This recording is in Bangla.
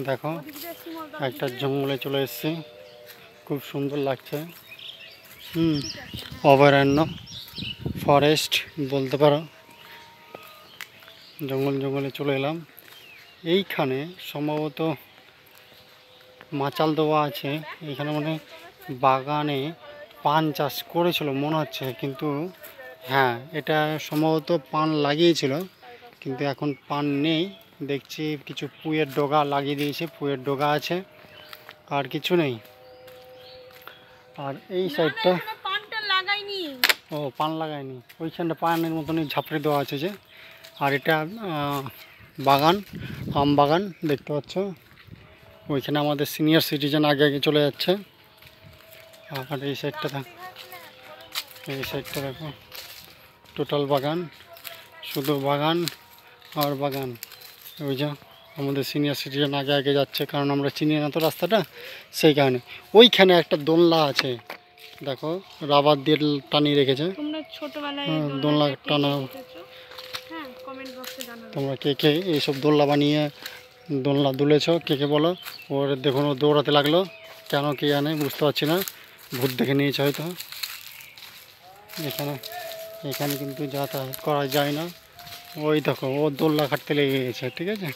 দেখো একটা জঙ্গলে চলে এসেছি, খুব সুন্দর লাগছে। অভয়ারণ্য, ফরেস্ট বলতে পারো। জঙ্গলে চলে এলাম। এইখানে সম্ভবত মাচাল দেওয়া আছে। এখানে মানে বাগানে পান চাষ করেছিল মনে হচ্ছে, কিন্তু হ্যাঁ এটা সম্ভবত পান লাগিয়েছিল, কিন্তু এখন পান নেই। দেখছি কিছু পুঁয়ের ডগা লাগিয়ে দিয়েছে, পুঁয়ের ডগা আছে, আর কিছু নেই। আর এই সাইডটা ও পান লাগায়নি, ওইখানটা পানের মতনই ঝাপড়ে দেওয়া আছে যে। আর এটা বাগান, আম বাগান দেখতে পাচ্ছ। ওইখানে আমাদের সিনিয়র সিটিজেন আগে আগে চলে যাচ্ছে। আর এই সাইডটা দেখো টোটাল বাগান, শুধু বাগান আর বাগান। ওই যে আমাদের সিনিয়র সিটিজেন আগে আগে যাচ্ছে, কারণ আমরা চিনি না তো রাস্তাটা, সেই কারণে। ওইখানে একটা দোলনা আছে দেখো, রাবার দিয়ে টানিয়ে রেখেছে। দোলনা টানা, তোমরা কে কে এইসব দোলনা বানিয়ে দোলনা দুলেছ কে কে বলো। ওর দেখুন ও দৌড়াতে লাগলো, কেন কে জানে, বুঝতে পারছি না। ভূত দেখে নিয়েছে হয়তো। এখানে কিন্তু যাতায়াত করা যায় না। ওই দেখো ও দোলনা খাটতে লেগে গেছে, ঠিক আছে।